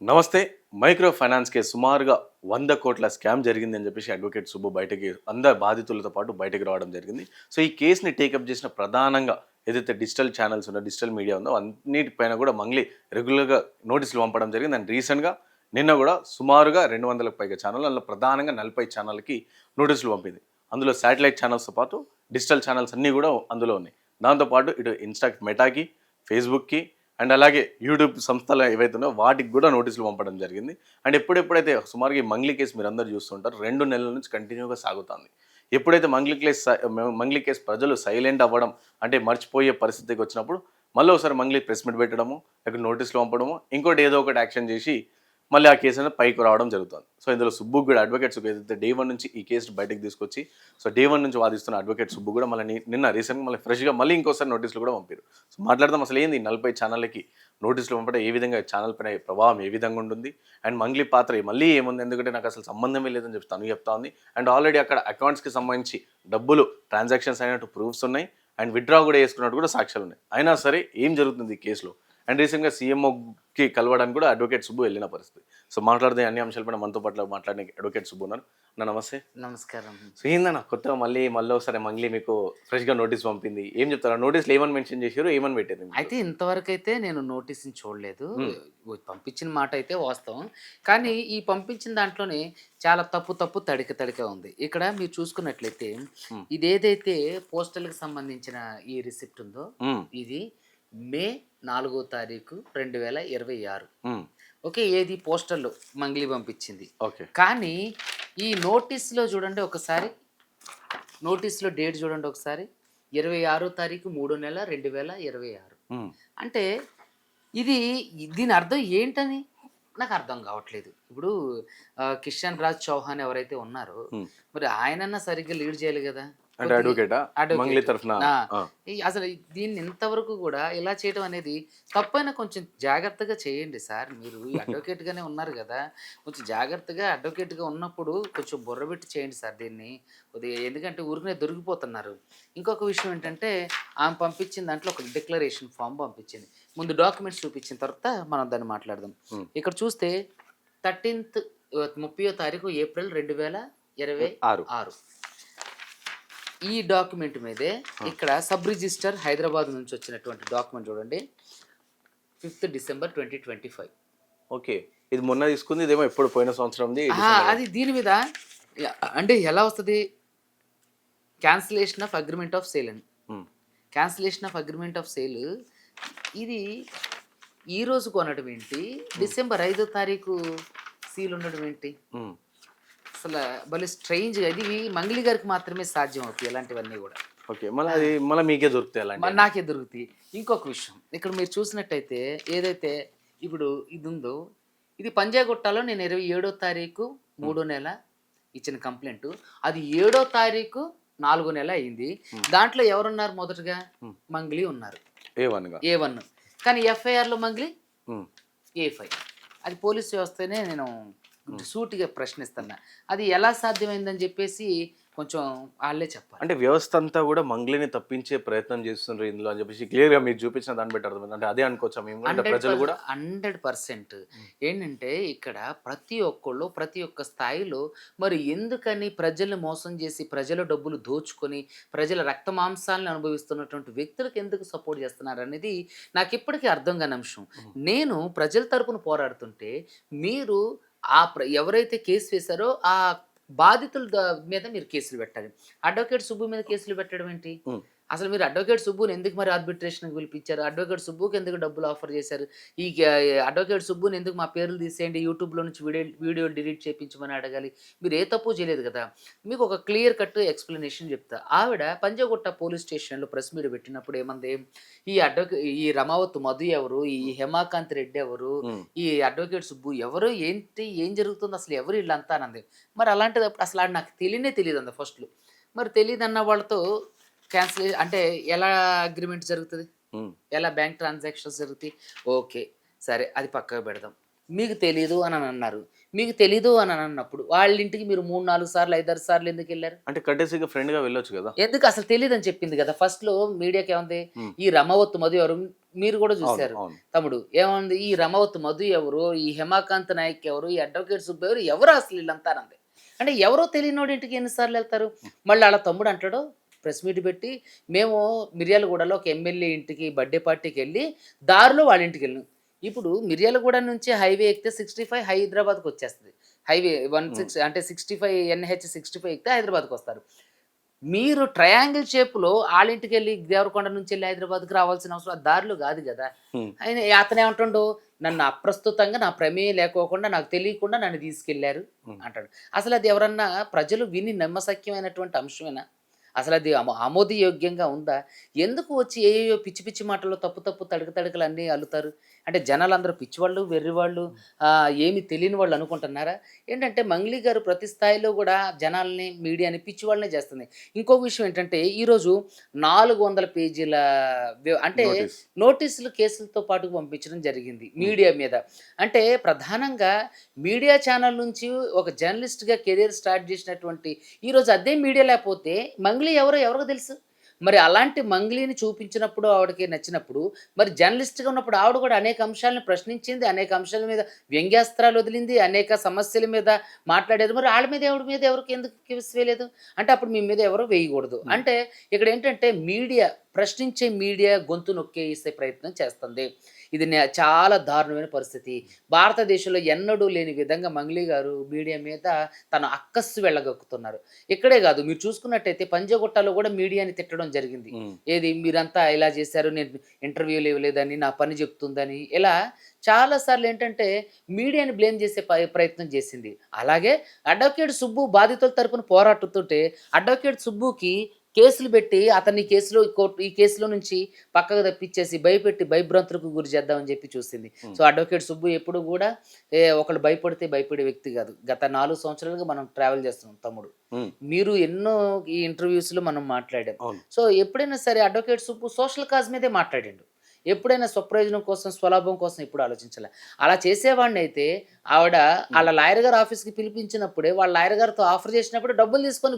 నమస్తే. మైక్రో ఫైనాన్స్‌కి సుమారుగా 100 కోట్ల స్కామ్ జరిగిందని చెప్పేసి అడ్వకేట్ సుబ్బు బయటకి అందరు బాధితులతో పాటు బయటకి రావడం జరిగింది. సో, ఈ కేస్‌ని టేకప్ చేసిన ప్రధానంగా ఏదైతే డిజిటల్ ఛానెల్స్ ఉన్నాయో, డిజిటల్ మీడియా ఉందో అన్నిటిపైన కూడా మంగ్లీ రెగ్యులర్‌గా నోటీసులు పంపడం జరిగింది. అండ్ రీసెంట్‌గా నిన్న కూడా సుమారుగా 200లకు పైగా ఛానెల్‌లు, అందులో ప్రధానంగా 40 ఛానెల్‌కి నోటీసులు పంపింది. అందులో శాటిలైట్ ఛానెల్స్‌తో పాటు డిజిటల్ ఛానెల్స్ అన్నీ కూడా అందులో ఉన్నాయి. దాంతో పాటు ఇటు మెటాకి, ఫేస్‌బుక్‌కి అండ్ అలాగే యూట్యూబ్ సంస్థలు ఏవైతే ఉన్నాయో వాటికి కూడా నోటీసులు పంపడం జరిగింది. అండ్ ఎప్పుడైతే సుమారుగా ఈ మంగ్లీ కేసు మీరందరూ చూస్తుంటారు 2 నెలల నుంచి కంటిన్యూగా సాగుతుంది. ఎప్పుడైతే మంగ్లీ కేసు ప్రజలు సైలెంట్ అవ్వడం, అంటే మర్చిపోయే పరిస్థితికి వచ్చినప్పుడు మళ్ళీ ఒకసారి మంగ్లీ ప్రెస్ మీట్ పెట్టడము, లేకపోతే నోటీసులు పంపడము, ఇంకోటి ఏదో ఒకటి యాక్షన్ చేసి మళ్ళీ ఆ కేసు అనేది పైకి రావడం జరుగుతుంది. సో, ఇందులో సుబ్బుకి కూడా అడ్వకేట్ సుబ్బు ఏదైతే డే 1 నుంచి ఈ కేసు బయటకు తీసుకొచ్చి, సో డే 1 నుంచి వాదిస్తున్న అడ్వకేట్ సుబ్బు కూడా మళ్ళీ నిన్న రీసెంట్‌గా మళ్ళీ ఫ్రెష్‌గా మళ్ళీ ఇంకోసారి నోటీసులు కూడా పంపారు. సో, మాట్లాడదాం అసలు ఏంది 40 ఛానళ్ళకి నోటీసులు పంపడం ఏ విధంగా ఛానల్ పైన ప్రభావం ఏ విధంగా ఉంటుంది, అండ్ మంగ్లీ పాత్ర మళ్ళీ ఏముంది, ఎందుకంటే నాకు అసలు సంబంధమే లేదని చెప్పి తను చెప్తా ఉంది. అండ్ ఆల్రెడీ అక్కడ అకౌంట్స్‌కి సంబంధించి డబ్బులు ట్రాన్సాక్షన్స్ అయినట్టు ప్రూఫ్స్ ఉన్నాయి. అండ్ విత్‌డ్రా కూడా చేసుకున్నట్టు కూడా సాక్ష్యాలు ఉన్నాయి. అయినా సరే ఏం జరుగుతుంది ఈ కేసులో? అండ్ రీసెంట్‌గా సీఎంఓకి కలవడానికి కూడా అడ్వకేట్ సుబ్బు వెళ్ళిన పరిస్థితి. సో, మాట్లాడితే అన్ని అంశాలపైన మనతో పాటు మాట్లాడడానికి అడ్వకేట్ సుబ్బు ఉన్నారు. అన్న నమస్తే. నమస్కారం. సో, ఏందన్న కొత్తగా మళ్ళీ ఒకసారి మంగ్లీ మీకు ఫ్రెష్‌గా నోటీస్ పంపింది. ఏం చెప్తారు? ఆ నోటీస్‌లో ఏమని మెన్షన్ చేశారు? ఏమని పెట్టారు మీకు? అయితే ఇంతవరకైతే నేను నోటీస్‌ని చూడలేదు. పంపించిన మాట అయితే వాస్తవం. కానీ ఈ పంపించిన దాంట్లోనే చాలా తప్పు తడిక ఉంది. ఇక్కడ మీరు చూసుకున్నట్లయితే హ్మ్. ఇదేదైతే పోస్టల్‌కి సంబంధించిన ఈ రిసిప్ట్ ఉందో హ్మ్. ఇది మే 4వ తారీఖు 2026. హ్మ్. ఓకే. ఏది పోస్టల్‌లో మంగ్లీ పంపించింది. ఓకే. కానీ ఈ నోటీస్‌లో చూడండి ఒకసారి. నోటీస్‌లో డేట్ చూడండి ఒకసారి. 26 తారీఖు 3 నెల 2026. హ్మ్. అంటే ఇది దీని అర్థం ఏంటని నాకు అర్థం కావట్లేదు. ఇప్పుడు కిషన్ రాజ్ చౌహాన్ ఎవరైతే ఉన్నారో హ్మ్. మరి ఆయనన్నా సరిగ్గా లీడ్ చేయాలి కదా! అంటే అడ్వకేటా? మంగ్లీ అడ్వకేట్. తరఫున ఆ! ఆ! అసలు దీన్ని ఇంతవరకు కూడా ఇలా చేయడం అనేది తప్పైనా కొంచెం జాగ్రత్తగా చేయండి సార్. మీరు ఈ అడ్వకేట్‌గానే ఉన్నారు గదా! కొంచెం జాగ్రత్తగా అడ్వకేట్‌గా ఉన్నప్పుడు కొంచెం బుర్రబెట్టి చేయండి సార్ దీన్ని. కొద్దిగా ఎందుకంటే ఊరికనే దొరికిపోతున్నారు. ఇంకొక విషయం ఏంటంటే ఆమె పంపించిన దాంట్లో ఒక డిక్లరేషన్ ఫార్మ్ పంపించింది. ముందు డాక్యుమెంట్స్ చూపించిన తర్వాత మనం దాన్ని మాట్లాడదాం. హ్మ్. ఇక్కడ చూస్తే 13థ్ 30వ తారీఖు ఏప్రిల్ 2026 6. ఈ డాక్యుమెంట్ మీదే ఆ! ఇక్కడ సబ్ రిజిస్టర్ హైదరాబాద్ నుంచి వచ్చినటువంటి డాక్యుమెంట్ చూడండి. 5th December 2025. ఓకే. ఇది మొన్న తీసుకుంది. ఇదేమో ఎప్పుడు పోయిన సంవత్సరంది డిసెంబర్. అది దీని మీద అంటే ఎలా వస్తది? Cancellation of agreement of sale అని. హ్మ్. Cancellation of agreement of sale ఇది ఈ రోజు కొనడం ఏంటి? డిసెంబర్ 5వ తారీఖు సీల్ ఉండడం ఏంటి? హ్మ్. అసల భలే స్ట్రేంజ్‌గా ఇది మంగ్లీ గారికి మాత్రమే సాధ్యం అవుతాయి ఇలాంటివన్నీ గూడా. ఓకే. మళ్ళీ మీకే దొరుకుతాయి మరి అలాంటియన్ని. నాకే దొరుకుతాయి. ఇంకొక విషయం ఇక్కడ మీరు చూసినట్టయితే ఏదైతే ఇప్పుడు ఇది ఉందో ఇది పంజాగుట్టలో నేను 27వ తారీఖు హ్మ్. 3 నెల ఇచ్చిన కంప్లెయింట్. అది 7వ తారీఖు 4 నెల అయింది. హ్మ్. దాంట్లో ఎవరున్నారు మొదటగా? హ్మ్. మంగ్లీ ఉన్నారు. A1గా. A1. కానీ ఎఫ్ఐఆర్‌లో మంగ్లీ హ్మ్. A5. అది పోలీస్ వ్యవస్థనే నేను హ్మ్. సూటిగా ప్రశ్నిస్తున్నా. అది ఎలా సాధ్యమైందని చెప్పేసి కొంచెం ఆళ్ళే చెప్పాలి. అంటే వ్యవస్థ అంతా గూడా మంగ్లీని తప్పించే ప్రయత్నం చేస్తున్నారు ఇందులో అని చెప్పేసి క్లియర్‌గా మీరు చూపించిన దాన్ని బట్టి అర్థమైంది. అంటే అదే అనుకోవచ్చా మేము గూడా? అంటే 100 ప్రజలు గూడా 100% హ్మ్. ఏంటంటే ఇక్కడ ప్రతి ఒక్కళ్ళు ప్రతి ఒక్క స్థాయిలో మరి ఎందుకని ప్రజల్ని మోసం చేసి ప్రజల డబ్బులు దోచుకొని ప్రజల రక్త మాంసాలను అనుభవిస్తున్నటువంటి వ్యక్తులకు ఎందుకు సపోర్ట్ చేస్తున్నారనేది నాకిప్పటికీ అర్థం కాని అంశం. హ్మ్. నేను ప్రజల తరపున పోరాడుతుంటే మీరు ఎవరైతే కేసు వేశారో ఆ బాధితుల మీద మీరు కేసులు పెట్టాలి. అడ్వకేట్ సుబ్బు మీద కేసులు పెట్టడం ఏంటి? హ్మ్. అసలు మీరు అడ్వకేట్ సుబ్బుని ఎందుకు మరి ఆర్బిట్రేషన్‌కి పిలిపించారు? అడ్వకేట్ సుబ్బుకి ఎందుకు డబ్బులు ఆఫర్ చేశారు? ఈ అడ్వకేట్ సుబ్బుని ఎందుకు మా పేర్లు తీసేయండి, యూట్యూబ్‌లో నుంచి వీడియోలు డిలీట్ చేపించమని అడగాలి? మీరు ఏ తప్పు చేయలేదు కదా! మీకు ఒక క్లియర్ కట్ ఎక్స్‌ప్లనేషన్ చెప్తా. ఆవిడ పంజాగుట్ట పోలీస్ స్టేషన్‌లో ప్రెస్ మీట్ పెట్టినప్పుడు ఏమంది? ఈ రమావత్ మధు ఎవరు? ఈ హేమాకాంత్ రెడ్డి ఎవరు? హ్మ్. ఈ అడ్వకేట్ సుబ్బు ఎవరు? ఏంటి? ఏం జరుగుతుంది? అసలు ఎవరు ఈళ్ళంతా అనంది. మరి అలాంటిదప్పుడు అసలు ఆడ నాకు తెలియనే తెలీదంది ఫస్ట్‌లో. మరి తెలీదన్న వాళ్ళతో అంటే ఎలా అగ్రీమెంట్ జరుగుతది? హ్మ్. ఎలా బ్యాంక్ ట్రాన్సాక్షన్స్ జరుగుతాయి? ఓకే. సరే అది పక్కకు పెడదాం. మీకు తెలీదు అని అన్నారు. మీకు తెలీదు అని అన్నప్పుడు వాళ్ళ ఇంటికి మీరు 3, 4 సార్లు, 5, 6 సార్లు ఎందుకెళ్లారు? అంటే కట్టేసిగా ఫ్రెండ్‌గా వెళ్ళొచ్చు గదా! ఎందుకు అసలు తెలీదని చెప్పింది కదా! ఫస్ట్‌లో మీడియాకేముంది? హ్మ్. ఈ రమవత్తు మధు ఎవరు? మీరు కూడా అవును. చూసారు. అవును. తమ్ముడు ఏముంది? ఈ రమవత్తు మధు ఎవరు? ఈ హిమాకాంత్ నాయక్ ఎవరు? ఈ అడ్వకేట్ సుబ్బు ఎవరు? ఎవరు అసలు ఈళ్ళంతా అనంది. అంటే ఎవరో తెలియనోడి ఇంటికి ఎన్ని సార్లు ఎళ్తారు? మళ్ళీ ఆళ్ళ తమ్ముడు అంటాడు ప్రెస్ మీట్ పెట్టి, మేము మిర్యాలగూడలో ఒక ఎమ్మెల్యే ఇంటికి బర్త్‌డే పార్టీకెళ్ళి దారిలో వాళ్ళ ఇంటికెళ్ళాం. ఇప్పుడు మిర్యాలగూడ నుంచి హైవే ఎక్కితే 65 హైదరాబాద్‌కొచ్చేస్తది. హైవే హ్మ్. 16 అంటే 65 ఎన్‌హెచ్ 65 ఎక్కితే హైదరాబాద్‌కొస్తారు. మీరు ట్రయాంగిల్ షేప్‌లో ఆళ్ళింటికెళ్ళి దేవరకొండ నుంచెళ్ళి హైదరాబాద్‌కి రావాల్సిన అవసరం ఆ దారిలో గాదు గదా! హ్మ్. అతనేమంటుండు, నన్ను అప్రస్తుతంగా నా ప్రమేయం లేకోకుండా, నాకు తెలియకుండా నన్ను తీసుకెళ్లారు హ్మ్. అంటాడు. అసలది ఎవరన్నా ప్రజలు విని నమ్మశక్యమైనటువంటి అంశమేనా? అసలది ఆమోదయోగ్యంగా ఉందా? ఎందుకు వచ్చి ఏయేయో పిచ్చి పిచ్చి మాటల్లో తప్పు తప్పు తడక తడకలు అన్నీ అల్లుతారు? అంటే జనాలందరూ పిచ్చివాళ్ళు, వెర్రివాళ్ళు, ఏమి తెలియని వాళ్ళు అనుకుంటున్నారా? ఏంటంటే మంగ్లీ గారు ప్రతి స్థాయిలో గూడా జనాల్ని, మీడియాని పిచ్చివాళ్ళనే చేస్తుంది. ఇంకో విషయం ఏంటంటే ఈరోజు 400 పేజీల అంటే నోటీస్. నోటీసులు కేసులతో పాటు పంపించడం జరిగింది హ్మ్. మీడియా మీద. అంటే ప్రధానంగా మీడియా ఛానల్ నుంచి ఒక జర్నలిస్ట్‌గా కెరియర్ స్టార్ట్ చేసినటువంటి ఈరోజు అదే మీడియా లేపోతే మంగ్లీ ఎవరో ఎవరికి తెలుసు? మరి అలాంటి మంగ్లీని చూపించినప్పుడు ఆవిడకి నచ్చినప్పుడు, మరి జర్నలిస్ట్‌గా ఉన్నప్పుడు ఆవిడ కూడా అనేక అంశాలను ప్రశ్నించింది. అనేక అంశాల మీద వ్యంగ్యాస్త్రాలు వదిలింది. అనేక సమస్యల మీద మాట్లాడేది. మరి ఆళ్ళ మీద ఎవడి మీద ఎవరికి ఎందుకు కేస్ వేయలేదు? అంటే అప్పుడు మీ మీద ఎవరు వేయకూడదు. హ్మ్. అంటే ఇక్కడేంటంటే మీడియా ప్రశ్నించే మీడియా గొంతు నొక్కేసే ప్రయత్నం చేస్తుంది. ఇది చాలా దారుణమైన పరిస్థితి. భారతదేశంలో ఎన్నడూ లేని విధంగా మంగ్లీ గారు మీడియా మీద తన అక్కస్సు వెళ్ళగక్కుతున్నారు. ఇక్కడే గాదు మీరు చూసుకున్నట్టయితే పంజాగుట్టలో గూడా మీడియాని తిట్టడం జరిగింది. హ్మ్. ఏది మీరంతా ఇలా చేశారు, నేను ఇంటర్వ్యూలు ఇవ్వలేదని, నా పని జెప్తుందని, ఇలా చాలా సార్లేంటంటే మీడియాని బ్లేమ్ జేసే ప్రయత్నం జేసింది. అలాగే అడ్వకేట్ సుబ్బు బాధితుల తరపున పోరాడుతుంటే, అడ్వకేట్ సుబ్బుకి కేసులు బెట్టి అతన్ని ఈ కేసులో నుంచి పక్కకు తప్పించేసి, భయపెట్టి భయభ్రాంతులకు గురి చేద్దామని జెప్పి చూసింది. హ్మ్. సో, అడ్వకేట్ సుబ్బు ఎప్పుడు గూడా ఒకళ్ళు భయపడితే భయపడే వ్యక్తి గాదు. గత 4 సంవత్సరాలుగా మనం ట్రావెల్ చేస్తున్నాం తమ్ముడు. హ్మ్. మీరు ఎన్నో ఈ ఇంటర్‌వ్యూస్‌లో మనం మాట్లాడాం. అవును. సో, ఎప్పుడైనా సరే అడ్వకేట్ సుబ్బు సోషల్ కాజ్ మీదే మాట్లాడిండు. ఎప్పుడైనా స్వప్రయోజనం కోసం, స్వలాభం కోసం ఎప్పుడు ఆలోచించలే. అలా చేసేవాడినైతే ఆవిడ హ్మ్. ఆళ్ళ లాయర్ గారి ఆఫీస్‌కి పిలిపించినప్పుడే వాళ్ళ లాయర్ గారితో ఆఫర్ చేసినప్పుడు డబ్బులు తీసుకొని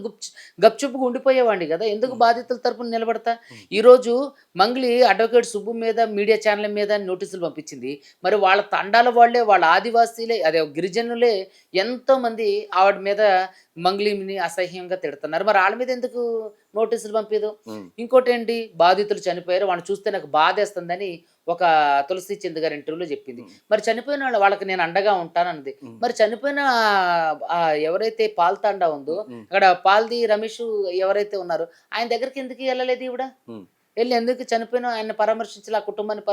గప్‌చుప్‌గా ఉండిపోయేవాడిని గదా! ఎందుకు హ్మ్. బాధితుల తరపున నిలబడతా? హ్మ్. ఈరోజు మంగ్లీ అడ్వకేట్ సుబ్బు మీద, మీడియా ఛానెల్ మీద నోటీసులు పంపించింది. మరి వాళ్ళ తండాల వాళ్ళే, వాళ్ళ ఆదివాసీలే అదే గిరిజనులే ఎంతోమంది ఆవిడ మీద మంగ్లీని అసహ్యంగా తిడుతున్నారు. మరి ఆళ్ళ మీద ఎందుకు నోటీసులు పంపీదు? హ్మ్. ఇంకోటేంటి బాధితులు చనిపోయారు. వాళ్ళని చూస్తే నాకు బాధేస్తుందని ఒక 'తులసి చంద్' గారి ఇంటర్వ్యూలో జెప్పింది. హ్మ్. మరి చనిపోయిన వాళ్ళకి నేను అండగా ఉంటానన్నది. హ్మ్. మరి చనిపోయిన ఎవరైతే పాల్ తాండా ఉందో, హ్మ్. హ్మ్. అక్కడ పాల్‌ది రమేషు ఎవరైతే ఉన్నారో ఆయన దగ్గరికెందుకు ఎళ్ళలేదు ఈవిడ? హ్మ్. ఎళ్లి ఎందుకు చనిపోయిన ఆయన్ని పరామర్శించలే, ఆ కుటుంబాన్ని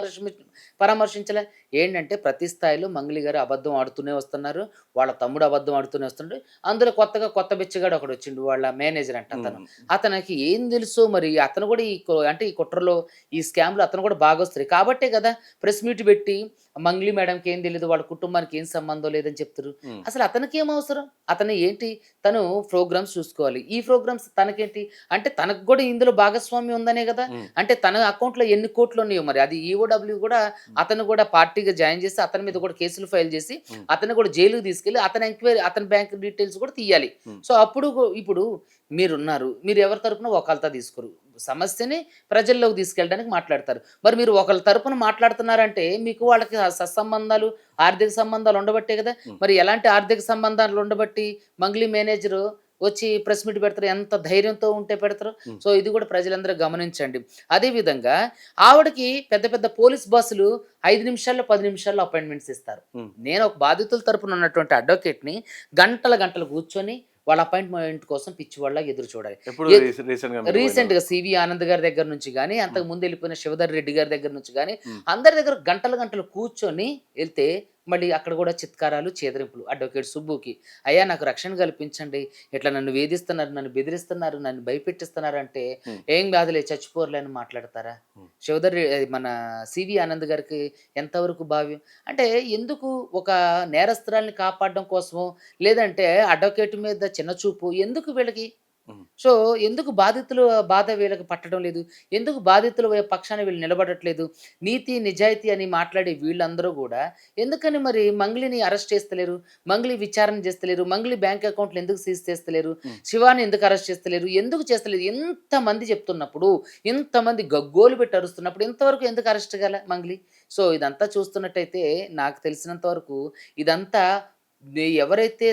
పరామర్శించలే? ఏంటంటే ప్రతి స్థాయిలో మంగ్లీ గారు అబద్ధం ఆడుతూనే వస్తున్నారు. వాళ్ళ తమ్ముడు అబద్ధం ఆడుతూనే వస్తుండు. అందులో కొత్తగా కొత్త బిచ్చగాడు ఒకడొచ్చిండు. వాళ్ళ మేనేజర్ అంట అతను. హ్మ్. అతనికి ఏం తెలుసో మరి అతను కూడా అంటే ఈ కుట్రలో, ఈ స్కామ్‌లో అతను కూడా భాగస్తుడే. కాబట్టే కదా ప్రెస్ మీట్ పెట్టి మంగ్లీ మేడంకి ఏం తెలీదు. వాళ్ళ కుటుంబానికి ఏం సంబంధం లేదని చెప్తుర్రు. హ్మ్. అసలు అతనికేం అవసరం? అతను ఏంటి? తను ప్రోగ్రామ్స్ చూసుకోవాలి. ఈ ప్రోగ్రామ్స్ తనకేంటి? అంటే తనకు కూడా ఇందులో భాగస్వామ్యం ఉందనే గదా! హ్మ్. అంటే తన అకౌంట్‌లో ఎన్ని కోట్లున్నాయో మరి అది ఈఓడబ్ల్యూ గూడా హ్మ్. అతను గూడా పార్టీగా జాయిన్ చేసి, అతని మీద కూడా కేసులు ఫైల్ చేసి, హ్మ్. అతన్ని కూడా జైలుకి తీసుకెళ్ళి, అతని బ్యాంక్ డీటెయిల్స్ కూడా తీయాలి. హ్మ్. సో, అప్పుడు ఇప్పుడు మీరున్నారు. మీరు ఎవరి తరపున వకాల్తా తీసుకోరు. సమస్యని ప్రజల్లోకి తీసుకెళ్ళడానికి మాట్లాడతారు. మరి మీరు ఒకళ్ళ తరపున మాట్లాడుతున్నారంటే, మీకు వాళ్ళకి సత్సంబంధాలు, ఆర్థిక సంబంధాలు ఉండబట్టే గదా! హ్మ్. మరి ఎలాంటి ఆర్థిక సంబంధాలు ఉండబట్టి మంగ్లీ మేనేజరు వచ్చి ప్రెస్ మీట్ పెడతారు. ఎంత ధైర్యంతో ఉంటే పెడతారు. హ్మ్. సో, ఇది కూడా ప్రజలందరూ గమనించండి. అదే విధంగా ఆవిడకి పెద్ద పెద్ద పోలీస్ బాసులు 5 నిమిషాల్లో, 10 నిమిషాల్లో అపాయింట్‌మెంట్స్ ఇస్తారు. హ్మ్. నేను ఒక బాధితుల తరపున ఉన్నటువంటి అడ్వకేట్‌ని గంటలు గంటలు కూర్చొని వాళ్ళ అపాయింట్‌మెంట్ కోసం పిచ్చివాడిలాగా ఎదురు చూడాలి. ఎప్పుడు ఎ రీసెంట్‌గా మీరు పోయిన రీసెంట్‌గా 'సివి ఆనంద్' గారి దగ్గర నుంచి గాని, హ్మ్. అంతకు ముందు ఎళ్ళిపోయిన 'శివధర్ రెడ్డి' గారి దగ్గర నుంచి గాని, హ్మ్. అందరి దగ్గర గంటలు గంటలు కూర్చొని ఎళ్తే, మళ్ళీ అక్కడ గూడా చిత్కారాలు, చేదరింపులు. అడ్వకేట్ సుబ్బుకి, "అయ్యా నాకు రక్షణ కల్పించండి. ఇట్లా నన్ను వేధిస్తున్నారు, నన్ను బెదిరిస్తున్నారు, నన్ను భయపెట్టిస్తున్నారంటే, హ్మ్. ఏం కాదులే చచ్చిపోరులే" అని మాట్లాడతారా? హ్మ్. మన 'సివి ఆనంద్' గారికి ఎంతవరకు భావ్యం? అంటే ఎందుకు ఒక నేరస్తురాలిని కాపాడడం కోసమో, లేదంటే అడ్వకేట్ మీద చిన్న చూపు ఎందుకు వీళ్ళకి? సో ఎందుకు బాధితుల బాధ వీళ్ళకి పట్టడం లేదు? ఎందుకు బాధితుల పక్షాన వీళ్ళు నిలబడట్లేదు? నీతి, నిజాయితీ అని మాట్లాడే వీళ్ళందరూ గూడా ఎందుకని మరి మంగ్లీని అరెస్ట్ చేస్తలేరు? మంగ్లీ విచారణ చేస్తలేరు? మంగ్లీ బ్యాంక్ అకౌంట్‌లు ఎందుకు సీజ్ చేస్తలేరు? శివాని ఎందుకు అరెస్ట్ చేస్తలేరు? ఎందుకు చేస్తలేదు? ఇంతమంది చెప్తున్నప్పుడు, ఇంతమంది గగ్గోలు పెట్టి అరుస్తున్నప్పుడు ఇంతవరకు ఎందుకు అరెస్ట్ గాల మంగ్లీ? సో ఇదంతా చూస్తున్నట్టయితే నాకు తెలిసినంత వరకు ఇదంతా ఎవరైతే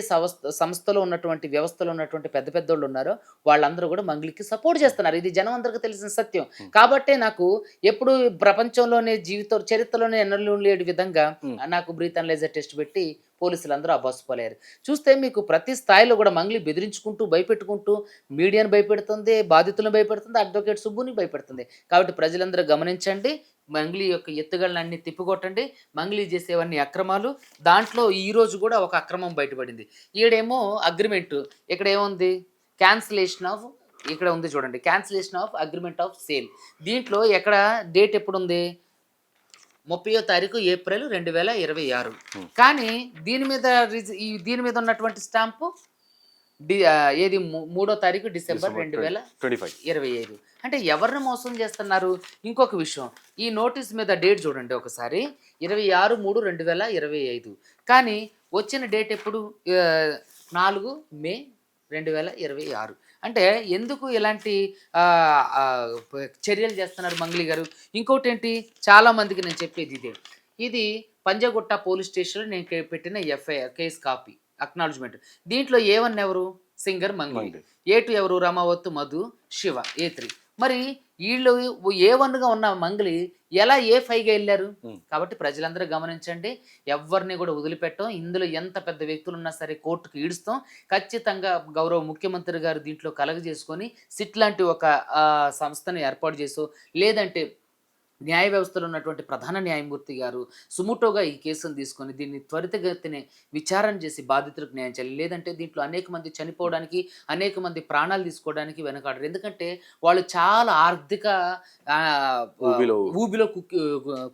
సంస్థలో ఉన్నటువంటి, వ్యవస్థలో ఉన్నటువంటి పెద్ద పెద్దోళ్ళు ఉన్నారో వాళ్ళందరూ గూడా మంగ్లీకి సపోర్ట్ చేస్తున్నారు. ఇది జనం అందరికి తెలిసిన సత్యం. కాబట్టే నాకు ఎప్పుడు ప్రపంచంలోనే చరిత్రలోనే ఎన్నడూ లేని విధంగా నాకు బ్రీత్ అనలైజర్ టెస్ట్ పెట్టి పోలీసులందరూ అభాసుపాలయ్యారు. చూస్తే మీకు ప్రతి స్థాయిలో గూడా మంగ్లీ బెదిరించుకుంటూ, భయపెట్టుకుంటూ మీడియాను భయపెడుతుంది, బాధితులను భయపెడుతుంది, అడ్వకేట్ సుబ్బుని భయపెడుతుంది. కాబట్టి ప్రజలందరూ గమనించండి. మంగ్లీ యొక్క ఎత్తుగడలన్నీ తిప్పికొట్టండి. మంగ్లీ చేసేవన్నీ అక్రమాలు. దాంట్లో ఈరోజు గూడా ఒక అక్రమం బయటపడింది. ఈడేమో అగ్రీమెంటు ఇక్కడ ఏముంది? క్యాన్సిలేషన్ ఆఫ్ ఇక్కడ ఉంది చూడండి. Cancellation of agreement of sale. దీంట్లో ఎక్కడ డేట్ ఎప్పుడుంది? 30వ తారీఖు ఏప్రిల్ 2026. కానీ దీని మీద దీని మీద ఉన్నటువంటి స్టాంపు ఏది 3వ తారీఖు డిసెంబర్ 2025. అంటే ఎవరిని మోసం చేస్తున్నారు? ఇంకొక విషయం, ఈ నోటీస్ మీద డేట్ చూడండి ఒకసారి, 26/3/2025. కానీ వచ్చిన డేట్ ఎప్పుడు? 4 మే 2026. అంటే ఎందుకు ఇలాంటి చర్యలు చేస్తున్నారు మంగ్లీ గారు? ఇంకోటి ఏంటి, చాలా మందికి నేను చెప్పేది ఇదే. ఇది పంజగుట్ట పోలీస్ స్టేషన్లో నేను పెట్టిన ఎఫ్ఐఆర్ కేస్ కాపీ అక్నాలజ్మెంట్. దీంట్లో A1 ఎవరు? సింగర్ మంగ్లీ. A2 ఎవరు? రమావత్, మధు, శివ. A3 మరి వీళ్ళు A1గా ఉన్న మంగ్లీ ఎలా A5గా వెళ్ళారు? కాబట్టి ప్రజలందరూ గమనించండి. ఎవరిని కూడా వదిలిపెట్టం. ఇందులో ఎంత పెద్ద వ్యక్తులు ఉన్నా సరే కోర్టుకు ఈడుస్తాం. ఖచ్చితంగా గౌరవ ముఖ్యమంత్రి గారు దీంట్లో కలగజేసుకొని సిట్ లాంటి ఒక సంస్థను ఏర్పాటు చేసో, లేదంటే న్యాయ వ్యవస్థలో ఉన్నటువంటి ప్రధాన న్యాయమూర్తి గారు సుముటోగా ఈ కేసును తీసుకొని దీన్ని త్వరితగతినే విచారణ చేసి బాధితులకు న్యాయం చేయాలి. లేదంటే దీంట్లో అనేక మంది చనిపోవడానికి, అనేక మంది ప్రాణాలు తీసుకోవడానికి వెనకాడరు. ఎందుకంటే వాళ్ళు చాలా ఆర్థిక ఊబిలో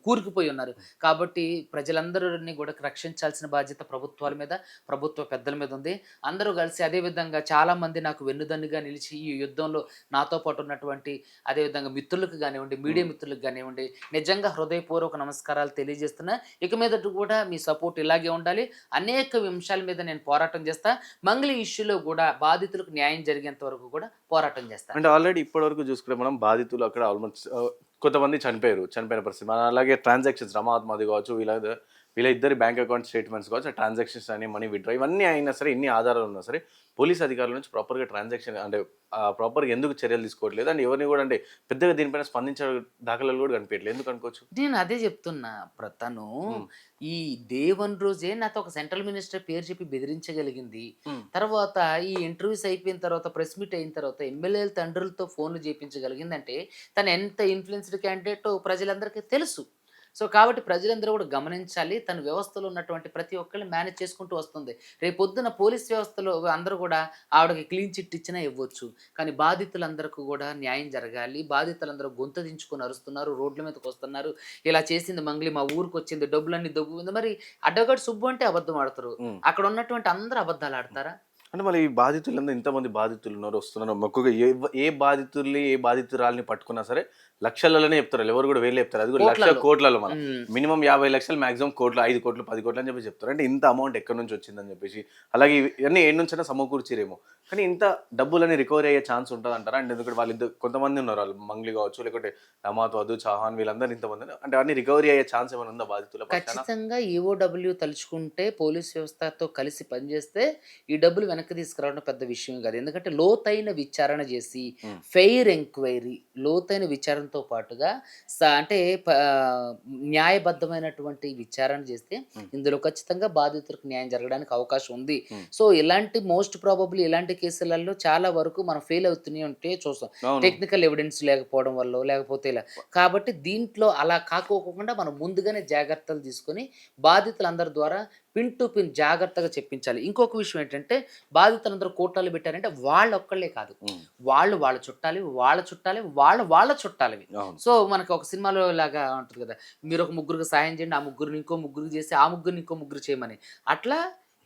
కూరుకుపోయి ఉన్నారు. కాబట్టి ప్రజలందరినీ కూడా రక్షించాల్సిన బాధ్యత ప్రభుత్వాల మీద, ప్రభుత్వ పెద్దల మీద ఉంది. అందరూ కలిసి అదేవిధంగా చాలామంది నాకు వెన్నుదన్నుగా నిలిచి ఈ యుద్ధంలో నాతో పాటు ఉన్నటువంటి అదేవిధంగా మిత్రులకు కానివ్వండి, మీడియా మిత్రులకు కానివ్వండి, నిజంగా హృదయపూర్వక నమస్కారాలు తెలియజేస్తున్నా. ఇక మీదట కూడా మీ సపోర్ట్ ఇలాగే ఉండాలి. అనేక అంశాల మీద నేను పోరాటం చేస్తా. మంగ్లీ ఇష్యూలో కూడా బాధితులకు న్యాయం జరిగేంత వరకు కూడా పోరాటం చేస్తా. అంటే ఆల్రెడీ ఇప్పటివరకు చూసుకుంటే మనం బాధితులు అక్కడ ఆల్మోస్ట్ కొంతమంది చనిపోయిన పరిస్థితి. మన అలాగే ట్రాన్సాక్షన్స్ రమాత్మది కావచ్చు, వీళ్ళ ఇద్దరి బ్యాంక్ అకౌంట్ స్టేట్మెంట్స్ కావచ్చు, ట్రాన్సాక్షన్స్ అని మనీ విత్డ్రా ఇవన్నీ అయినా సరే, ఎన్ని ఆధారాలు ఉన్నా సరే పోలీస్ అధికారుల నుంచి ప్రాపర్గా ట్రాన్సాక్షన్ అంటే ప్రాపర్గా ఎందుకు చర్యలు తీసుకోవట్లేదు? అండ్ ఎవరిని కూడా అంటే పెద్దగా దీనిపైన స్పందించే దాఖలాలు కూడా కనిపించట్లేదు. ఎందుకు అనుకోవచ్చు? నేను అదే చెప్తున్నా. తను ఈ డే 1 రోజే నాతో ఒక సెంట్రల్ మినిస్టర్ పేరు చెప్పి బెదిరించగలిగింది. తర్వాత ఈ ఇంటర్వ్యూస్ అయిపోయిన తర్వాత, ప్రెస్ మీట్ అయిన తర్వాత ఎమ్మెల్యేల తండ్రులతో ఫోన్లు చేయించగలిగిందంటే తను ఎంత ఇన్ఫ్లుయెన్స్డ్ క్యాండిడేట్ ప్రజలందరికీ తెలుసు. సో కాబట్టి ప్రజలందరూ కూడా గమనించాలి. తన వ్యవస్థలో ఉన్నటువంటి ప్రతి ఒక్కరిని మేనేజ్ చేసుకుంటూ వస్తుంది. రేపొద్దున పోలీస్ వ్యవస్థలో అందరూ కూడా ఆవిడకి క్లీన్ చిట్ ఇచ్చినా ఇవ్వచ్చు. కానీ బాధితులందరికీ కూడా న్యాయం జరగాలి. బాధితులందరూ గొంతు దించుకొని అరుస్తున్నారు, రోడ్ల మీదకి వస్తున్నారు. ఇలా చేసింది మంగ్లీ, మా ఊరికి వచ్చింది, డబ్బులన్నీ దొబ్బుంది. మరి అడ్వకేట్ సుబ్బు అంటే అబద్ధం ఆడతారు. అక్కడ ఉన్నటువంటి అందరూ అబద్ధాలు ఆడతారా? అంటే మళ్ళీ ఈ బాధితులందరూ ఇంతమంది బాధితులు ఉన్నారు, వస్తున్నారు. మొక్కుగా ఏ బాధితుల్ని, ఏ బాధితురాల్ని పట్టుకున్నా సరే లక్షలలోనే చెప్తారు. ఎవరు కూడా వేలు చెప్తారు. అది కూడా లక్ష కోట్లలో. మనం మినిమం 50 లక్షలు, మాక్సిమం కోట్లు, 5 కోట్లు, 10 కోట్లు అని చెప్పి చెప్తారు. అంటే ఇంత అమౌంట్ ఎక్కడి నుంచి వచ్చిందని చెప్పేసి, అలాగే ఇవన్నీ ఏడు నుంచైనా సమకూర్చిరేమో. కానీ ఇంత డబ్బులని రికవరీ అయ్యే ఛాన్స్ ఉంటుంది అంటారా? అంటే ఎందుకంటే వాళ్ళిద్దరు కొంతమంది ఉన్నారు, వాళ్ళు మంగ్లీ కావచ్చు, లేకుంటే రమాత్, వధు, చౌహాన్, వీళ్ళందరూ ఇంతమంది. అంటే అన్ని రికవరీ అయ్యే ఛాన్స్ ఏమైనా ఉందా బాధితుల పక్షాన? ఖచ్చితంగా ఈఓడబ్ల్యూ తలుచుకుంటే, పోలీస్ వ్యవస్థతో కలిసి పనిచేస్తే ఈ డబ్బులు వెనక్కి తీసుకురావడం పెద్ద విషయం కాదు. ఎందుకంటే లోతైన విచారణ చేసి, ఫెయిర్ ఎంక్వైరీ, లోతైన విచారణతో పాటుగా అంటే న్యాయబద్ధమైనటువంటి విచారణ చేస్తే ఇందులో ఖచ్చితంగా బాధితులకు న్యాయం జరగడానికి అవకాశం ఉంది. సో ఇలాంటి మోస్ట్ ప్రాబబ్లీ ఇలాంటి కేసులలో చాలా వరకు మనం ఫెయిల్ అవుతూనే ఉంటే చూస్తాం. టెక్నికల్ ఎవిడెన్స్ లేకపోవడం వల్ల, లేకపోతే ఇలా. కాబట్టి దీంట్లో అలా కాకోకుండా మనం ముందుగానే జాగ్రత్తలు తీసుకొని బాధితులందరి ద్వారా పిన్ టు పిన్ జాగ్రత్తగా చెప్పించాలి. ఇంకొక విషయం ఏంటంటే, బాధితులందరూ కోర్టులు పెట్టారంటే వాళ్ళొక్కళ్ళే కాదు, వాళ్ళ చుట్టాలి, వాళ్ళ చుట్టాలివి. సో మనకు ఒక సినిమాలో లాగా ఉంటుంది కదా, మీరు ఒక ముగ్గురికి సాయం చేయండి, ఆ ముగ్గురిని ఇంకో ముగ్గురికి చేసి, ఆ ముగ్గురిని ఇంకో ముగ్గురు చేయమని. అట్లా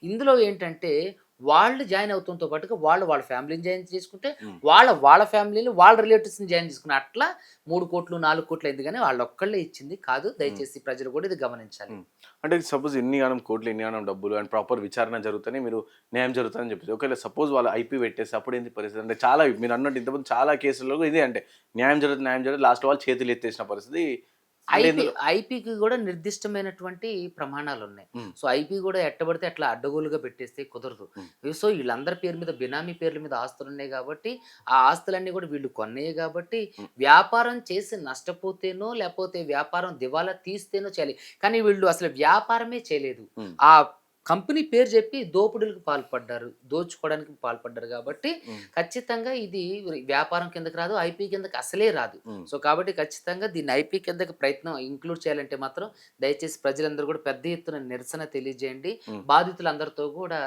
ఇందులో ఏంటంటే వాళ్ళు జాయిన్ అవుతుంతో పాటుగా వాళ్ళ ఫ్యామిలీని జాయిన్ చేసుకుంటే, హ్మ్. వాళ్ళ ఫ్యామిలీని వాళ్ళ రిలేటివ్స్‌ని జాయిన్ చేసుకుని అట్లా 3,00,00,000, 4,00,00,000 అయింది గానీ వాళ్ళొక్కళ్ళే ఇచ్చింది కాదు. హ్మ్. దయచేసి ప్రజలు కూడా ఇది గమనించాలి. హ్మ్. అంటే సపోజ్ ఇన్ని గానం కోట్లు, ఇన్ని గానం డబ్బులు అండ్ ప్రాపర్ విచారణ జరుగుతనే మీరు న్యాయం జరుగుతదని చెప్పేసి. ఒకవేళ సపోజ్ వాళ్ళు ఐపీ పెట్టేసి అప్పుడేంటి పరిస్థితి? అంటే చాలా మీరన్నట్టు ఇంతకుముందు చాలా కేసుల్లో ఇదే అంటే న్యాయం జరుగుతుంది లాస్ట్‌లో వాళ్ళు చేతులు ఎత్తేసిన పరిస్థితి. అంటే ఐపీ ఇందులో ఐపీకి గూడా నిర్దిష్టమైనటువంటి ప్రమాణాలున్నాయి. హ్మ్. సో, ఐపీ గూడా ఎట్టబడితే అట్లా అడ్డగోలుగా పెట్టేస్తే కుదరదు. హ్మ్. సో, ఈళ్ళందరి పేరు మీద బినామీ పేర్ల మీద ఆస్తులున్నాయి గాబట్టి, ఆ ఆస్తులన్నీ గూడా వీళ్ళు కొన్నయే గాబట్టి, హ్మ్. వ్యాపారం చేసి నష్టపోతేనో, లేపోతే వ్యాపారం దివాలా తీస్తేనో చేయాలి. కానీ వీళ్ళు అసలు వ్యాపారమే చేయలేదు. హ్మ్. ఆ కంపెనీ పేరు జెప్పి దోపిడీలకు పాల్పడ్డారు. దోచుకోవడానికి పాల్పడ్డారు గాబట్టి, హ్మ్. ఖచ్చితంగా ఇది వ్యాపారం కిందకి రాదు. ఐపీ కిందకి అసలే రాదు. హ్మ్. సో, కాబట్టి ఖచ్చితంగా దీన్ని ఐపీ కిందకి ప్రయత్నం ఇంక్లూడ్ చేయాలంటే మాత్రం దయచేసి ప్రజలందరూ కూడా పెద్ద ఎత్తున నిరసన తెలియజేయండి. హ్మ్. బాధితులందరితో కూడా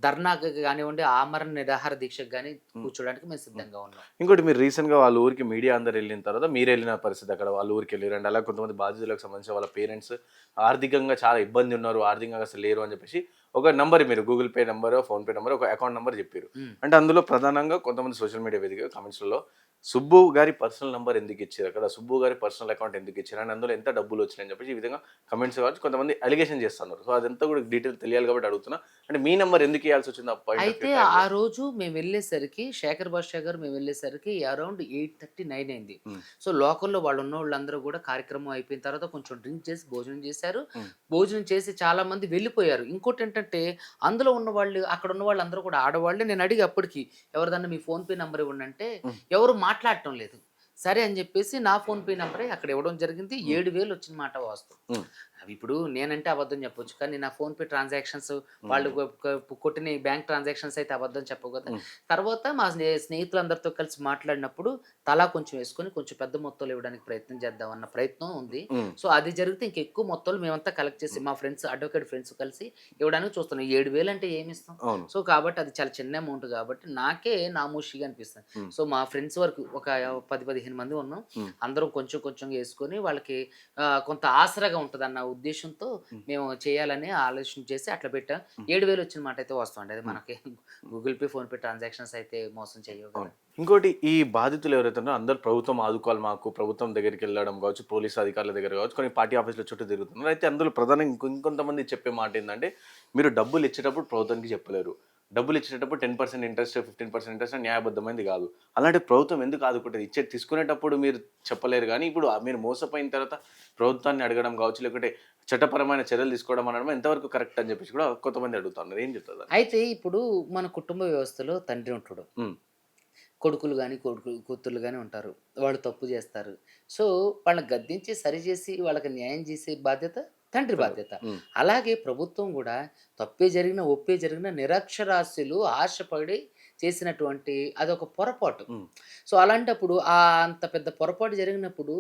ధర్నాకి గానివ్వండి, ఆమరణ నిరాహార దీక్షకు గాని హ్మ్. కూర్చోడానికి మేము హ్మ్. సిద్ధంగా ఉన్నాం. ఇంకోటి మీరు రీసెంట్‌గా వాళ్ళ ఊరికి మీడియా అందరూ ఎళ్ళిన తర్వాత మీరెళ్ళిన పరిస్థితి అక్కడ వాళ్ళ ఊరికెళ్లిర్రు. అండ్ అలాగే కొంతమంది బాధితులకు సంబంధించిన వాళ్ళ పేరెంట్స్ ఆర్థికంగా చాలా ఇబ్బంది ఉన్నారు. ఆర్థికంగా అసలు లేరు అని చెప్పేసి ఒక నంబర్ మీరు గూగుల్ పే నంబరో, ఫోన్‌పే నంబరో ఒక అకౌంట్ నంబర్ చెప్పిర్రు. హ్మ్. అంటే అందులో ప్రధానంగా కొంతమంది సోషల్ మీడియా వేదికగా కామెంట్స్‌లలో సుబ్బు గారి పర్సనల్ నంబర్ ఎందుకిచ్చిర్రు అక్కడ? సుబ్బు గారి పర్సనల్ అకౌంట్ ఎందుకిచ్చిర్రు? అండ్ అందులో ఎంత డబ్బులొచ్చినాయని చెప్పేసి ఈ విధంగా కామెంట్స్ కావచ్చు కొంతమంది అలిగేషన్ చేస్తున్నారు. సో, అదంతా కూడా డీటెయిల్ తెలియాలి కాబట్టి అడుగుతున్నా. అంటే మీ నంబర్ ఎందుకు ఇయ్యాల్సొచ్చింది ఆ పాయింట్ ఆఫ్ అయితే వ్యూ ఆ టైమ్‌లో? రోజు మేమెళ్ళేసరికి శేఖర్ భాషా గారు మేమెళ్ళేసరికి అరౌండ్ 8:30, 9 అయింది. హ్మ్. సో, లోకల్‌లో వాళ్ళున్నోళ్ళందరూ గూడా కార్యక్రమం అయిపోయిన తర్వాత కొంచెం డ్రింక్ చేసి భోజనం చేశారు. హ్మ్. భోజనం చేసి చాలామంది వెళ్ళిపోయారు. ఇంకోటేంటంటే అందులో ఉన్నవాళ్ళు అక్కడున్న వాళ్ళందరూ కూడా ఆడవాళ్ళే. నేనడిగా అప్పటికి ఎవరిదన్నా మీ ఫోన్‌పే నంబర్ ఇవ్వండంటే హ్మ్. ఎవరు మాట్లాడటం లేదు. సరే అని జెప్పేసి నా ఫోన్‌పే నంబరే అక్కడ ఇవ్వడం జరిగింది. హ్మ్. 7,000 వచ్చిన మాట వాస్తవం. హ్మ్. అవి ఇప్పుడు నేనంటే అబద్ధం చెప్పొచ్చు. కానీ నా ఫోన్‌పే ట్రాన్సాక్షన్స్ వాళ్ళు హ్మ్. కొట్టిన బ్యాంక్ ట్రాన్సాక్షన్స్ అయితే అబద్ధం చెప్పవు కదా! హ్మ్. తర్వాత మా స్నేహితులందరితో కలిసి మాట్లాడినప్పుడు తలా కొంచెం వేసుకొని కొంచెం పెద్ద మొత్తంలో ఇవ్వడానికి ప్రయత్నం చేద్దాం అన్న ప్రయత్నం ఉంది. హ్మ్. సో, అది జరిగితే ఇంకెక్కువ మొత్తంలో మేమంతా కలెక్ట్ చేసి మా ఫ్రెండ్స్ అడ్వొకేట్ ఫ్రెండ్స్ కలిసి ఇవ్వడానికి చూస్తున్నాం. 7,000 అంటే ఏమిస్తాం? అవును. సో, కాబట్టి అది చాలా చిన్న అమౌంట్ కాబట్టి నాకే నామోషీగా అనిపిస్తుంది. హ్మ్. సో, మా ఫ్రెండ్స్ వరకు ఒక 10, 15 మంది ఉన్నాం. హ్మ్. అందరం కొంచెం కొంచెంగా యేసుకొని వాళ్ళకి కొంత ఆసరాగా ఉంటదన్న ఉద్దేశ్యంతో హ్మ్. మేము చేయాలని ఆలోచన చేసి అట్లా పెట్టాం. హ్మ్. 7,000 వచ్చిన మాటైతే వాస్తవం అండి. అది హ్మ్. మనకి గూగుల్ పే, ఫోన్‌పే ట్రాన్సాక్షన్స్ అయితే మోసం చేయవు అవును. కదా! ఇంకోటి ఈ బాధితులు ఎవరైతే ఉన్నారో అందరూ ప్రభుత్వం ఆదుకోవాలి మాకు, ప్రభుత్వం దగ్గరికెళ్ళడం గావచ్చు, పోలీసు అధికారుల దగ్గర గావచ్చు, కొన్ని పార్టీ ఆఫీసుల చుట్టూ తిరుగుతున్నారు. అయితే అందులో ప్రధానంగా ఇంకొంతమంది చెప్పే మాటేందంటే, మీరు డబ్బులిచ్చేటప్పుడు ప్రభుత్వానికి చెప్పలేరు. డబ్బులిచ్చేటప్పుడు 10% ఇంట్రెస్ట్, 15% ఇంట్రెస్ట్ అని న్యాయబద్ధమైనది గాదు. అలాంటి ప్రభుత్వం ఎందుకు ఆదుకుంటది? తీసుకునేటప్పుడు మీరు చెప్పలేరు గానీ, ఇప్పుడు మీరు మోసపోయిన తర్వాత ప్రభుత్వాన్ని అడగడం గావచ్చు, లేకుంటే చట్టపరమైన చర్యలు తీసుకోవడం అనడం ఎంతవరకు కరెక్ట్ అని జెప్పేసి కూడా కొంతమంది అడుగుతున్నారు. ఏం చెప్తారు దాని గురించి? అయితే ఇప్పుడు మన కుటుంబ వ్యవస్థలో తండ్రి ఉంటడు. హ్మ్. కొడుకులు గాని, కూతుర్లు గాని ఉంటారు. వాళ్ళు తప్పు జేస్తారు. సో, వాళ్ళని గద్దించి సరిజేసి వాళ్ళకి న్యాయం జేసే బాధ్యత తండ్రి తను. బాధ్యత. హ్మ్. అలాగే ప్రభుత్వం గూడా తప్పే జరిగినా, ఒప్పే జరిగినా నిరక్షరాస్యులు ఆశపడి చేసినటువంటి అదొక పొరపాటు. హ్మ్. సో, అలాంటప్పుడు అంత పెద్ద పొరపాటు జరిగినప్పుడు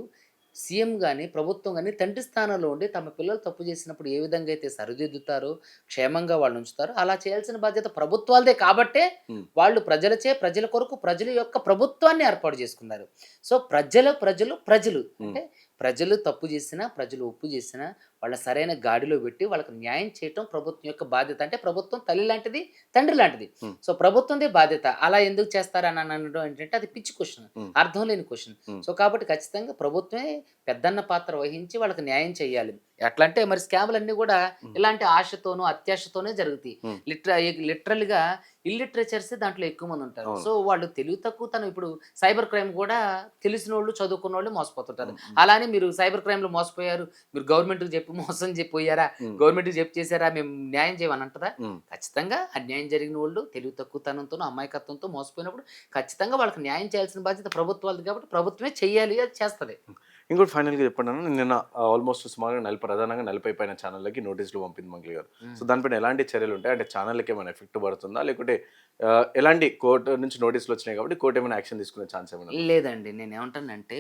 సీఎం గాని, ప్రభుత్వం గాని తండ్రి స్థానంలో ఉండి తమ పిల్లలు తప్పు చేసినప్పుడు ఏ విధంగా అయితే సరిదిద్దుతారో, క్షేమంగా వాళ్ళనుంచుతారో అలా చేయాల్సిన బాధ్యత ప్రభుత్వాలదే కాబట్టే హ్మ్. వాళ్ళు ప్రజలచే, ప్రజల కొరకు ప్రజల యొక్క ప్రభుత్వాన్ని ఏర్పాటు చేసుకున్నారు. సో, ప్రజలు హ్మ్. అంటే ప్రజలు తప్పు చేసినా, ప్రజలు ఒప్పు చేసినా వాళ్ళని సరైన గాడిలో పెట్టి వాళ్ళకి న్యాయం చేయటం ప్రభుత్వం యొక్క బాధ్యత. అంటే ప్రభుత్వం తల్లి లాంటిది, తండ్రి లాంటిది. హ్మ్. సో, ప్రభుత్వందే బాధ్యత. అలా ఎందుకు చేస్తారని అనడం ఏంటంటే అది పిచ్చి క్వెషన్. హ్మ్. అర్థం లేని క్వెషన్. హ్మ్. సో, కాబట్టి ఖచ్చితంగా ప్రభుత్వమే పెద్దన్న పాత్ర వహించి వాళ్ళకి న్యాయం చేయాలి. ఎట్లంటే మరి స్కాములన్నీ గూడా హ్మ్. ఇలాంటి ఆశతోనూ, అత్యాశతోనే జరుగుతాయి. హ్మ్. లిటరల్‌గా ఇల్లిటరేచర్సే దాంట్లో ఎక్కువ మందుంటారు. అవును. సో, వాళ్ళు తెలివి తక్కువతనం ఇప్పుడు సైబర్ క్రైమ్ గూడా తెలిసినోళ్ళు, చదువుకున్నోళ్ళు మోసపోతుంటారు. హ్మ్. హ్మ్. అలా అని మీరు సైబర్ క్రైమ్‌లో మోసపోయారు, మీరు గవర్నమెంట్‌కి చెప్పి మోసం పోయారా, హ్మ్. గవర్నమెంట్‌కి జెప్పి చేసారా, మేము న్యాయం చేయమని అంటదా? హ్మ్. ఖచ్చితంగా అన్యాయం జరిగినోళ్ళు తెలివి తక్కువతనంతోనో, అమాయకత్వంతో మోసపోయినప్పుడు ఖచ్చితంగా వాళ్ళకి న్యాయం చేయాల్సిన బాధ్యత ప్రభుత్వాలది కాబట్టి ప్రభుత్వమే చెయ్యాలి. అది చేస్తది. ఇంకోటి ఫైనల్‌గా చెప్పండన్నా నిన్న ఆల్‌మోస్ట్ సుమారుగా ప్రధానంగా 40 పైన ఛానెళ్ళకి నోటీసులు పంపింది మంగ్లీ గారు. సో, హ్మ్. దానిపైన ఎలాంటి చర్యలుంటాయి? అంటే ఛానెళ్ళకి ఏమైనా ఎఫెక్ట్ పడుతుందా? లేకుంటే ఎలాంటి కోర్ట్ నుంచి నోటీసులొచ్చినాయి కాబట్టి కోర్ట్ ఏమైనా యాక్షన్ తీసుకునే ఛాన్స్ ఏమైనా ఉందా? లేదండి. నేనేమంటానంటే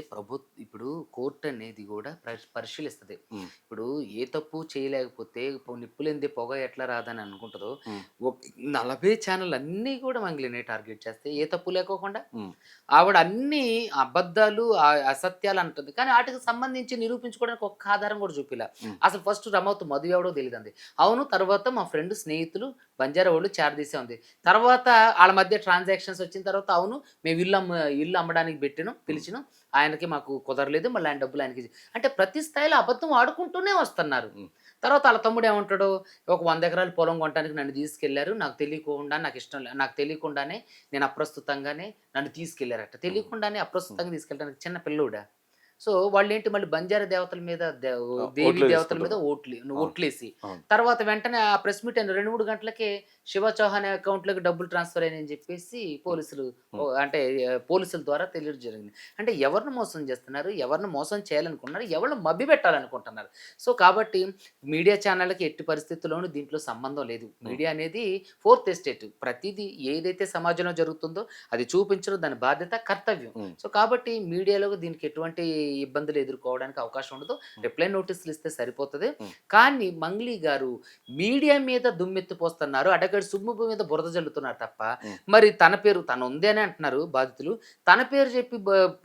ఇప్పుడు కోర్ట్ అనేది గూడా పరిశీలిస్తది. హ్మ్. ఇప్పుడు ఏ తప్పు చేయలేకపోతే నిప్పులేనిదే పొగ ఎట్లా రాదని అనుకుంటదో, హ్మ్. ఒక్ 40 ఛానెల్ అన్నీ కూడా మంగ్లీనే టార్గెట్ చేస్తాయి. ఏ తప్పు లేకోకుండా. హ్మ్. ఆవిడ అన్నీ అబద్ధాలు, అసత్యాలు అంటది. కానీ వాటికి సంబంధించి నిరూపించుకోవడానికి ఒక్క ఆధారం కూడా చూపిలా. హ్మ్. అసలు ఫస్ట్ రమౌత్ మధు ఎవడో తెలీదండి. అవును, తర్వాత మా ఫ్రెండ్ స్నేహితులు బంజారా వాళ్ళు చేరదీసే ఉంది. తర్వాత ఆళ్ళ మధ్య ట్రాన్సాక్షన్స్ వచ్చిన తర్వాత అవును, మేము ఇల్లు అమ్మడానికి పిలిచినాం. ఆయనకి మాకు కుదరలేదు. మళ్ళీ ఆయన డబ్బులు ఆయనకి అంటే ప్రతి స్థాయిలో అబద్ధం ఆడుకుంటూనే వస్తున్నారు. హ్మ్. తర్వాత ఆళ్ళ తమ్ముడు ఏమంటాడు, ఒక 100 ఎకరాల పొలం కొనటానికి నన్ను తీసుకెళ్లారు. నాకు తెలియకుండానే నేను అప్రస్తుతంగానే నన్ను తీసుకెళ్లారట. హ్మ్. తెలియకుండానే హ్మ్. అప్రస్తుతంగా తీసుకెళ్ళడానికి చిన్న పిల్లోడా? సో, వాళ్ళేంటి మళ్ళీ బంజారా దేవతల మీద దేవీ ఓట్లు దేవతల మీద తీసుకుంటున్నారు. అవును. ఓట్లేసి, అవును. తర్వాత వెంటనే ఆ ప్రెస్ మీట్ అయిన 2, 3 గంటలకే శివ చౌహాన్ అకౌంట్‌లోకి డబ్బులు ట్రాన్స్‌ఫర్ అయినాయని చెప్పేసి హ్మ్. పోలీసులు హ్మ్. అంటే పోలీసుల ద్వారా తెలియడం జరిగింది. అంటే ఎవరిని మోసం చేస్తున్నారు? ఎవరిని మోసం చేయాలనుకుంటున్నారు? ఎవరిని మభ్యపెట్టాలనుకుంటున్నారు? సో, కాబట్టి మీడియా ఛానళ్ళకి ఎట్టి పరిస్థితుల్లోనూ దీంట్లో సంబంధం లేదు. హ్మ్. మీడియా అనేది ఫోర్త్ ఎస్టేట్. ప్రతీదీ ఏదైతే సమాజంలో జరుగుతుందో అది చూపించడం దాని బాధ్యత, కర్తవ్యం. హ్మ్. సో, కాబట్టి మీడియాలో దీనికి ఎటువంటి ఇబ్బందులు ఎదుర్కోవడానికి అవకాశం ఉండదు. హ్మ్. రిప్లై నోటీసులు ఇస్తే సరిపోతది. హ్మ్. కానీ మంగ్లీ గారు మీడియా మీద దుమ్మెత్తిపోస్తున్నారు. అడ్వకేట్ సుబ్బు మీద బురద జల్లుతున్నారు తప్ప, హ్మ్. మరి తన పేరు తనుంది అనే అంటున్నారు బాధితులు. తన పేరు చెప్పి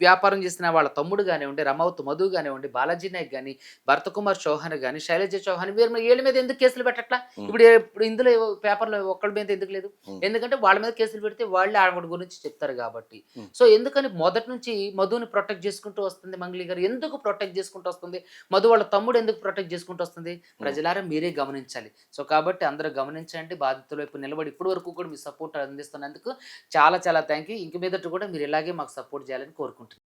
వ్యాపారం చేసిన వాళ్ళ తమ్ముడు గానివ్వండి, రమౌత్ మధు గానివ్వండి, బాలాజీ నాయక్ గాని, భరత్ కుమార్ చౌహాన్ గాని, శైలజ చౌహాన్ వీళ్ళ మీద ఎందుకు కేసులు పెట్టట్లా? హ్మ్. ఇప్పుడు ఇందులో పేపర్‌లో ఒక్కళ్ళ మీద ఎందుకు లేదు? హ్మ్. ఎందుకంటే వాళ్ళ మీద కేసులు పెడితే వాళ్ళే ఆవిడ గురించి చెప్తారు గాబట్టి. హ్మ్. సో, ఎందుకని మొదటి నుంచి మధుని ప్రొటెక్ట్ చేసుకుంటూ వస్తుంది మంగ్లీ గారు. ఎందుకు ప్రొటెక్ట్ చేసుకుంటూ వస్తుంది? మధు వాళ్ళ తమ్ముడు ఎందుకు ప్రొటెక్ట్ చేసుకుంటూ వస్తుంది? హ్మ్. ప్రజలారా మీరే గమనించాలి. సో, కాబట్టి అందరూ గమనించండి. బాధితుల వైపు నిలబడి ఇప్పటి వరకు కూడా మీ సపోర్ట్ అందిస్తున్నందుకు చాలా చాలా థాంక్ యూ. ఇంక మీదట కూడా మీరు ఇలాగే మాకు సపోర్ట్ చేయాలని కోరుకుంటున్నాను.